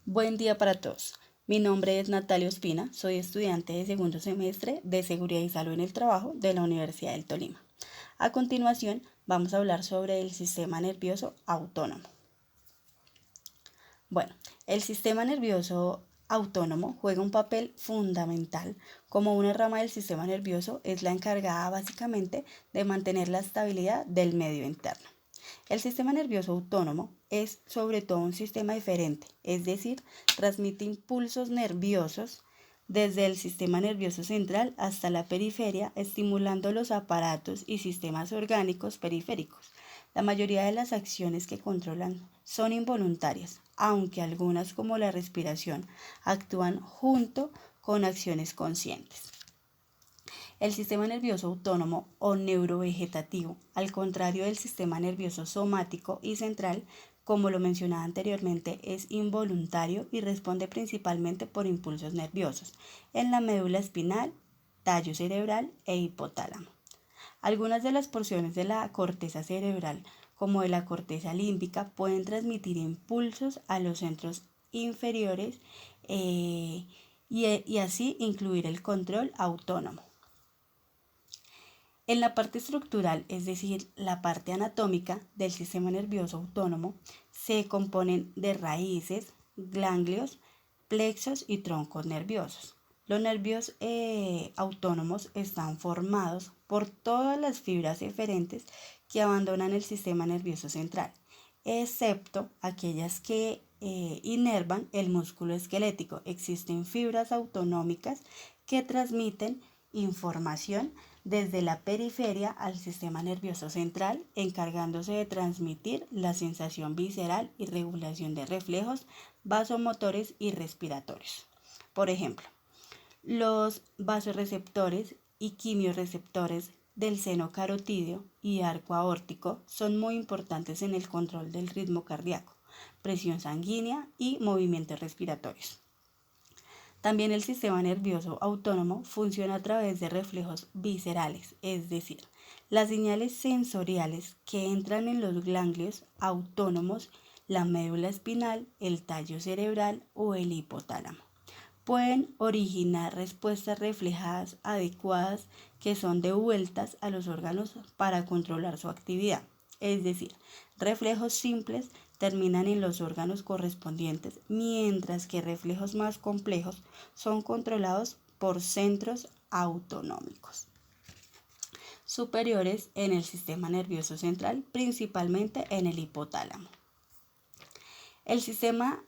Buen día para todos. Mi nombre es Natalia Ospina, soy estudiante de segundo semestre de Seguridad y Salud en el Trabajo de la Universidad del Tolima. A continuación, vamos a hablar sobre el sistema nervioso autónomo. Bueno, el sistema nervioso autónomo juega un papel fundamental. Como una rama del sistema nervioso, es la encargada básicamente de mantener la estabilidad del medio interno. El sistema nervioso autónomo es sobre todo un sistema diferente, es decir, transmite impulsos nerviosos desde el sistema nervioso central hasta la periferia, estimulando los aparatos y sistemas orgánicos periféricos. La mayoría de las acciones que controlan son involuntarias, aunque algunas como la respiración actúan junto con acciones conscientes. El sistema nervioso autónomo o neurovegetativo, al contrario del sistema nervioso somático y central, como lo mencionaba anteriormente, es involuntario y responde principalmente por impulsos nerviosos en la médula espinal, tallo cerebral e hipotálamo. Algunas de las porciones de la corteza cerebral, como de la corteza límbica, pueden transmitir impulsos a los centros inferiores y así incluir el control autónomo. En la parte estructural, es decir, la parte anatómica del sistema nervioso autónomo, se componen de raíces, ganglios, plexos y troncos nerviosos. Los nervios autónomos están formados por todas las fibras eferentes que abandonan el sistema nervioso central, excepto aquellas que inervan el músculo esquelético. Existen fibras autonómicas que transmiten información desde la periferia al sistema nervioso central, encargándose de transmitir la sensación visceral y regulación de reflejos vasomotores y respiratorios. Por ejemplo, los vasoreceptores y quimiorreceptores del seno carotídeo y arco aórtico son muy importantes en el control del ritmo cardíaco, presión sanguínea y movimientos respiratorios. También el sistema nervioso autónomo funciona a través de reflejos viscerales, es decir, las señales sensoriales que entran en los ganglios autónomos, la médula espinal, el tallo cerebral o el hipotálamo. Pueden originar respuestas reflejadas adecuadas que son devueltas a los órganos para controlar su actividad. Es decir, reflejos simples terminan en los órganos correspondientes, mientras que reflejos más complejos son controlados por centros autonómicos superiores en el sistema nervioso central, principalmente en el hipotálamo. El sistema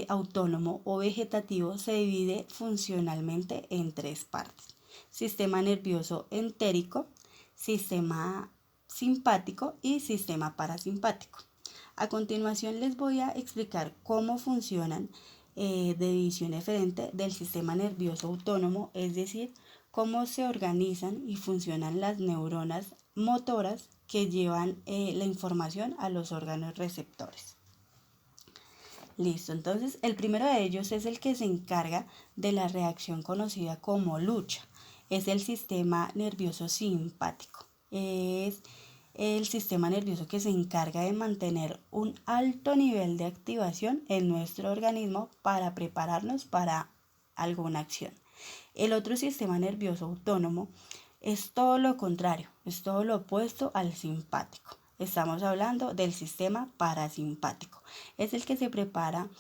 autónomo o vegetativo se divide funcionalmente en tres partes: sistema nervioso entérico, sistema simpático y sistema parasimpático. A continuación les voy a explicar cómo funcionan de división eferente del sistema nervioso autónomo, es decir, cómo se organizan y funcionan las neuronas motoras que llevan la información a los órganos receptores. Listo, entonces el primero de ellos es el que se encarga de la reacción conocida como lucha. Es el sistema nervioso simpático. Es el sistema nervioso que se encarga de mantener un alto nivel de activación en nuestro organismo para prepararnos para alguna acción. El otro sistema nervioso autónomo es todo lo contrario, es todo lo opuesto al simpático. Estamos hablando del sistema parasimpático. Es el que se prepara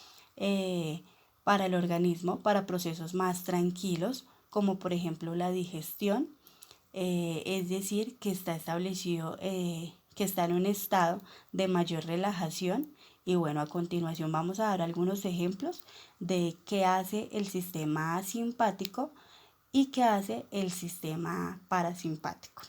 para el organismo para procesos más tranquilos, como por ejemplo la digestión, es decir, que está establecido, que está en un estado de mayor relajación. Y bueno, a continuación vamos a dar algunos ejemplos de qué hace el sistema simpático y qué hace el sistema parasimpático.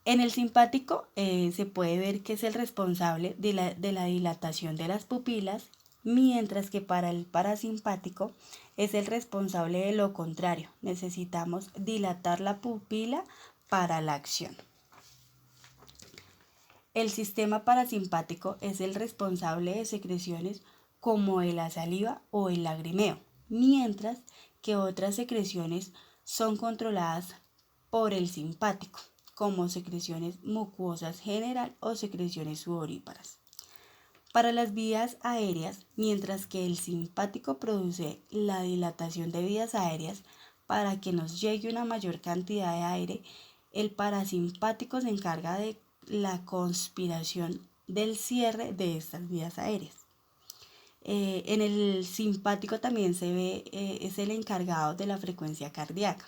En el simpático se puede ver que es el responsable de la dilatación de las pupilas, mientras que para el parasimpático es el responsable de lo contrario. Necesitamos dilatar la pupila para la acción. El sistema parasimpático es el responsable de secreciones como de la saliva o el lagrimeo, mientras que otras secreciones son controladas por el simpático, como secreciones mucosas general o secreciones sudoríparas. Para las vías aéreas, mientras que el simpático produce la dilatación de vías aéreas para que nos llegue una mayor cantidad de aire, el parasimpático se encarga de la conspiración del cierre de estas vías aéreas. En el simpático también se ve, es el encargado de la frecuencia cardíaca.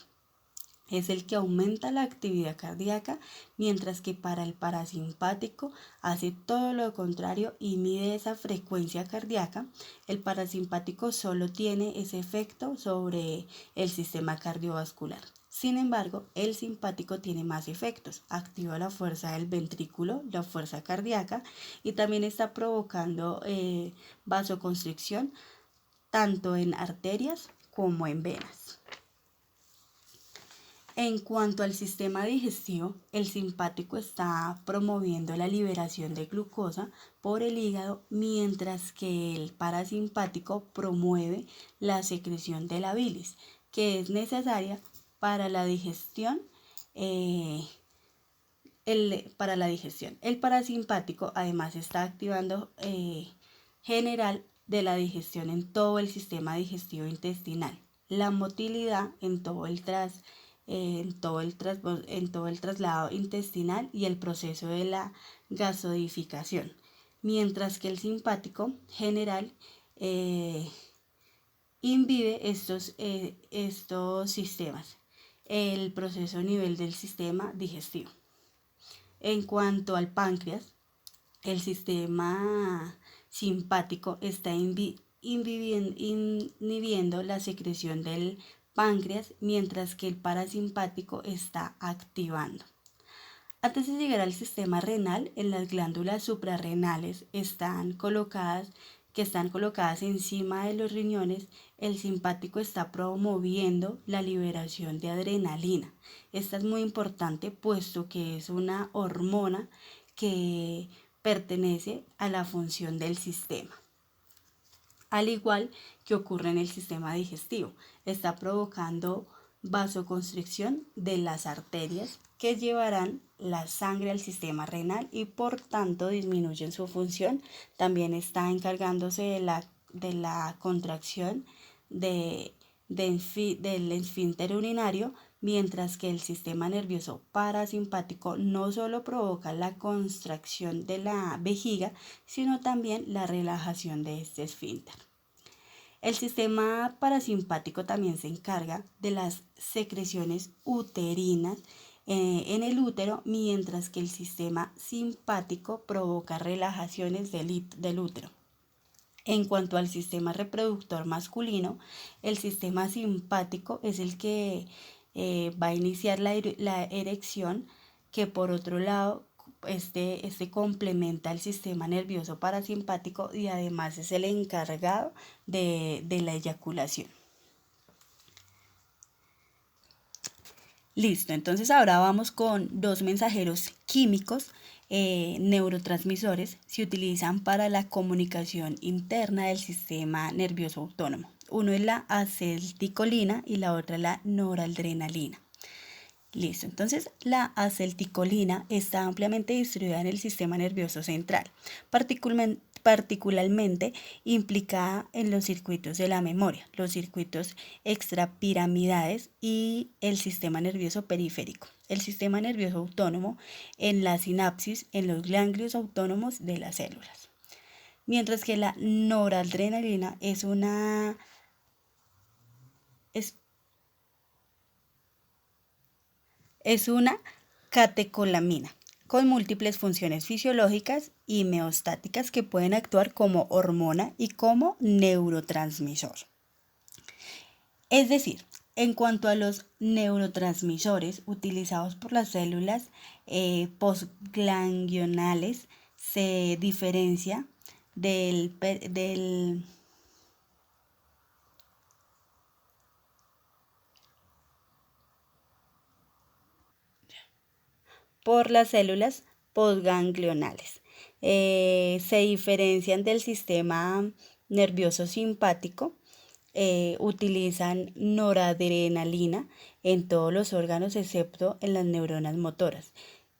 Es el que aumenta la actividad cardíaca, mientras que para el parasimpático hace todo lo contrario y mide esa frecuencia cardíaca. El parasimpático solo tiene ese efecto sobre el sistema cardiovascular. Sin embargo, el simpático tiene más efectos. Activa la fuerza del ventrículo, la fuerza cardíaca, y también está provocando vasoconstricción tanto en arterias como en venas. En cuanto al sistema digestivo, el simpático está promoviendo la liberación de glucosa por el hígado, mientras que el parasimpático promueve la secreción de la bilis, que es necesaria para la digestión. El parasimpático además está activando general de la digestión en todo el sistema digestivo intestinal, la motilidad en todo el traslado intestinal y el proceso de la gasodificación, mientras que el simpático general inhibe estos sistemas, el proceso a nivel del sistema digestivo. En cuanto al páncreas, el sistema simpático está inhibiendo la secreción del páncreas, mientras que el parasimpático está activando. Antes de llegar al sistema renal, en las glándulas suprarrenales que están colocadas encima de los riñones, el simpático está promoviendo la liberación de adrenalina. Esta es muy importante puesto que es una hormona que pertenece a la función del sistema. Al igual que ocurre en el sistema digestivo, está provocando vasoconstricción de las arterias que llevarán la sangre al sistema renal y por tanto disminuyen su función. También está encargándose de la contracción del esfínter urinario, mientras que el sistema nervioso parasimpático no solo provoca la contracción de la vejiga, sino también la relajación de este esfínter. El sistema parasimpático también se encarga de las secreciones uterinas en el útero, mientras que el sistema simpático provoca relajaciones del útero. En cuanto al sistema reproductor masculino, el sistema simpático es el que va a iniciar la erección, que por otro lado este complementa el sistema nervioso parasimpático y además es el encargado de la eyaculación. Listo, entonces ahora vamos con dos mensajeros químicos. Neurotransmisores se utilizan para la comunicación interna del sistema nervioso autónomo. Uno es la acetilcolina y la otra la noradrenalina. Listo, entonces la acetilcolina está ampliamente distribuida en el sistema nervioso central, particularmente implicada en los circuitos de la memoria, los circuitos extrapiramidales y el sistema nervioso periférico, el sistema nervioso autónomo en la sinapsis, en los ganglios autónomos de las células. Mientras que la noradrenalina es una catecolamina con múltiples funciones fisiológicas y homeostáticas que pueden actuar como hormona y como neurotransmisor. Es decir, en cuanto a los neurotransmisores utilizados por las células postganglionales, se diferencia por las células postganglionales. Se diferencian del sistema nervioso simpático, utilizan noradrenalina en todos los órganos excepto en las neuronas motoras,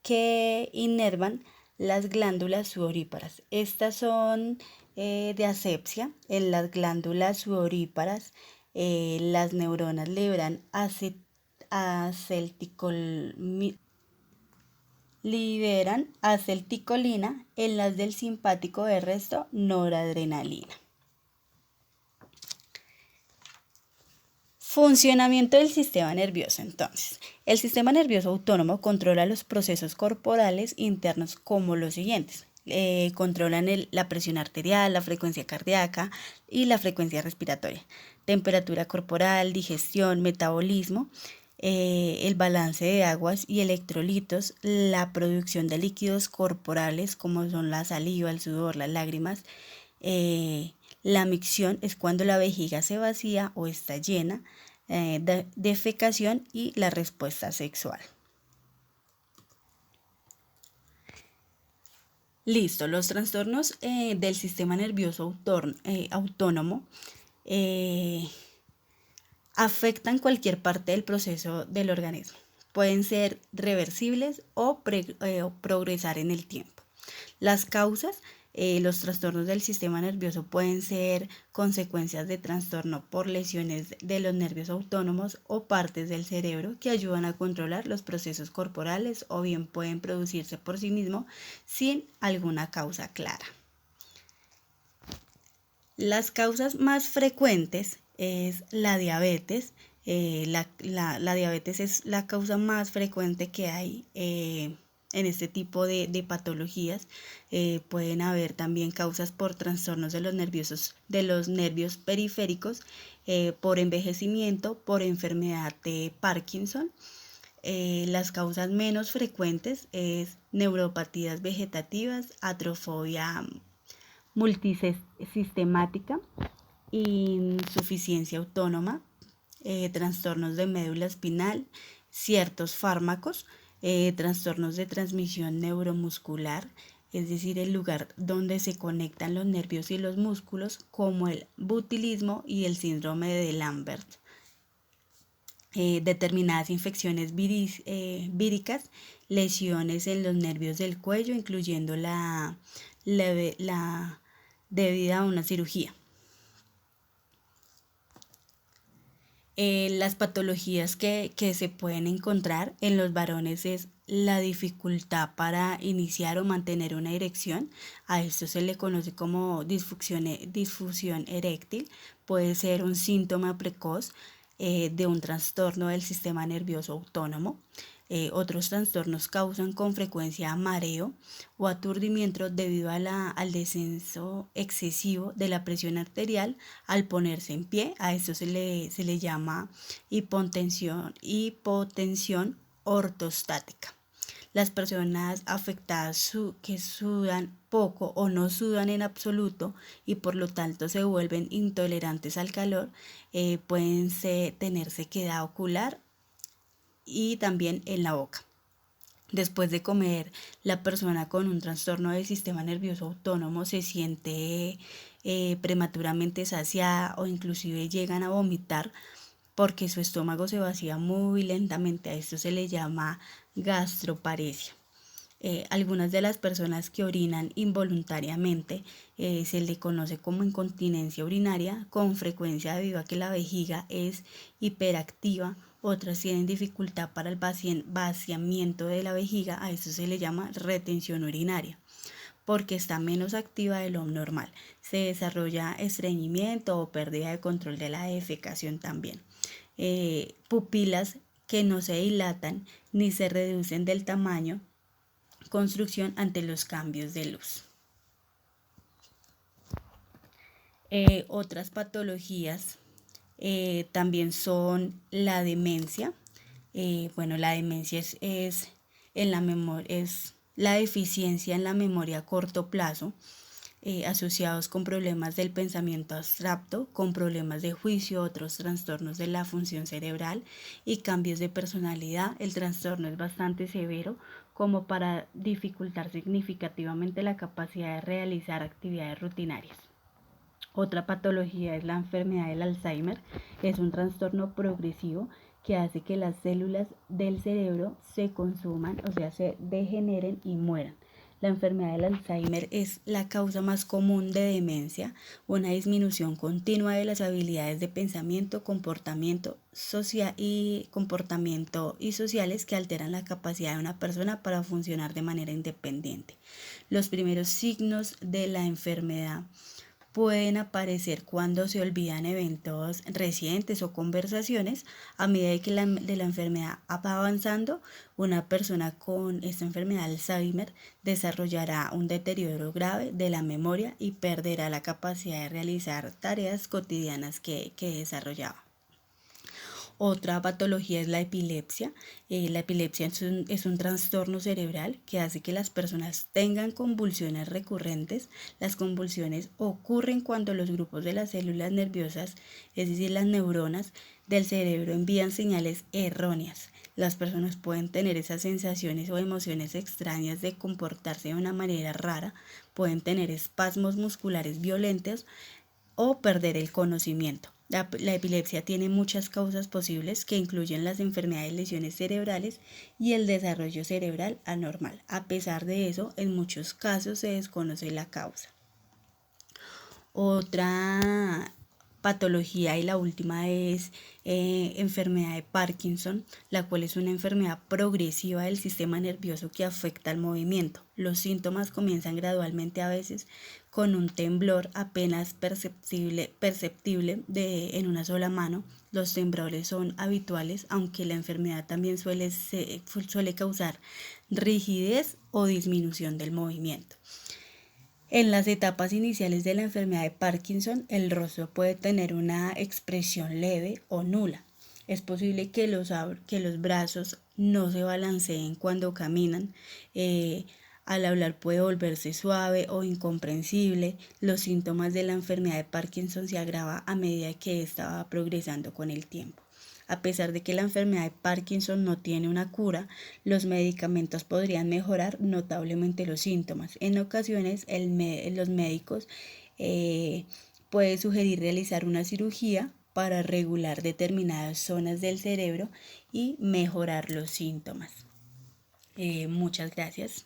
que inervan las glándulas sudoríparas. Estas son de asepsia. En las glándulas sudoríparas las neuronas liberan acetilcolina, en las del simpático de resto noradrenalina. Funcionamiento del sistema nervioso. Entonces, el sistema nervioso autónomo controla los procesos corporales internos como los siguientes. Controlan la presión arterial, la frecuencia cardíaca y la frecuencia respiratoria, temperatura corporal, digestión, metabolismo, el balance de aguas y electrolitos, la producción de líquidos corporales como son la saliva, el sudor, las lágrimas. La micción es cuando la vejiga se vacía o está llena, defecación y la respuesta sexual. Listo, los trastornos del sistema nervioso autónomo afectan cualquier parte del proceso del organismo. Pueden ser reversibles o progresar en el tiempo. Las causas, los trastornos del sistema nervioso pueden ser consecuencias de trastorno por lesiones de los nervios autónomos o partes del cerebro que ayudan a controlar los procesos corporales, o bien pueden producirse por sí mismos sin alguna causa clara. Las causas más frecuentes es la diabetes. La diabetes es la causa más frecuente que hay en este tipo de patologías. Pueden haber también causas por trastornos de los nervios periféricos, por envejecimiento, por enfermedad de Parkinson. Las causas menos frecuentes es neuropatías vegetativas, atrofobia multisistemática, insuficiencia autónoma, trastornos de médula espinal, ciertos fármacos, trastornos de transmisión neuromuscular, es decir, el lugar donde se conectan los nervios y los músculos, como el botulismo y el síndrome de Lambert. Determinadas infecciones víricas, lesiones en los nervios del cuello, incluyendo la debida a una cirugía. Las patologías que se pueden encontrar en los varones es la dificultad para iniciar o mantener una erección. A esto se le conoce como disfunción eréctil. Puede ser un síntoma precoz de un trastorno del sistema nervioso autónomo. Otros trastornos causan con frecuencia mareo o aturdimiento debido al descenso excesivo de la presión arterial al ponerse en pie. A esto se le llama hipotensión ortostática. Las personas afectadas que sudan poco o no sudan en absoluto y por lo tanto se vuelven intolerantes al calor, pueden tener sequedad ocular y también en la boca. Después de comer, la persona con un trastorno del sistema nervioso autónomo se siente prematuramente saciada o inclusive llegan a vomitar porque su estómago se vacía muy lentamente. A esto se le llama gastroparesia. Algunas de las personas que orinan involuntariamente se le conoce como incontinencia urinaria, con frecuencia debido a que la vejiga es hiperactiva. Otras tienen dificultad para el vaciamiento de la vejiga. A esto se le llama retención urinaria, porque está menos activa de lo normal. Se desarrolla estreñimiento o pérdida de control de la defecación también. Pupilas que no se dilatan ni se reducen del tamaño, construcción ante los cambios de luz. Otras patologías también son la demencia. La demencia es la deficiencia en la memoria a corto plazo, asociados con problemas del pensamiento abstracto, con problemas de juicio, otros trastornos de la función cerebral y cambios de personalidad. El trastorno es bastante severo como para dificultar significativamente la capacidad de realizar actividades rutinarias. Otra patología es la enfermedad del Alzheimer. Es un trastorno progresivo que hace que las células del cerebro se consuman, o sea, se degeneren y mueran. La enfermedad del Alzheimer es la causa más común de demencia, una disminución continua de las habilidades de pensamiento, comportamiento y sociales que alteran la capacidad de una persona para funcionar de manera independiente. Los primeros signos de la enfermedad pueden aparecer cuando se olvidan eventos recientes o conversaciones. A medida que de la enfermedad va avanzando, una persona con esta enfermedad Alzheimer desarrollará un deterioro grave de la memoria y perderá la capacidad de realizar tareas cotidianas que desarrollaba. Otra patología es la epilepsia. La epilepsia es un trastorno cerebral que hace que las personas tengan convulsiones recurrentes. Las convulsiones ocurren cuando los grupos de las células nerviosas, es decir, las neuronas del cerebro, envían señales erróneas. Las personas pueden tener esas sensaciones o emociones extrañas de comportarse de una manera rara, pueden tener espasmos musculares violentos o perder el conocimiento. La epilepsia tiene muchas causas posibles que incluyen las enfermedades, lesiones cerebrales y el desarrollo cerebral anormal. A pesar de eso, en muchos casos se desconoce la causa. Otra patología y la última es enfermedad de Parkinson, la cual es una enfermedad progresiva del sistema nervioso que afecta al movimiento. Los síntomas comienzan gradualmente, a veces con un temblor apenas perceptible en una sola mano. Los temblores son habituales, aunque la enfermedad también suele causar rigidez o disminución del movimiento. En las etapas iniciales de la enfermedad de Parkinson, el rostro puede tener una expresión leve o nula. Es posible que los brazos no se balanceen cuando caminan. Al hablar puede volverse suave o incomprensible. Los síntomas de la enfermedad de Parkinson se agravan a medida que ésta va progresando con el tiempo. A pesar de que la enfermedad de Parkinson no tiene una cura, los medicamentos podrían mejorar notablemente los síntomas. En ocasiones, los médicos pueden sugerir realizar una cirugía para regular determinadas zonas del cerebro y mejorar los síntomas. Muchas gracias.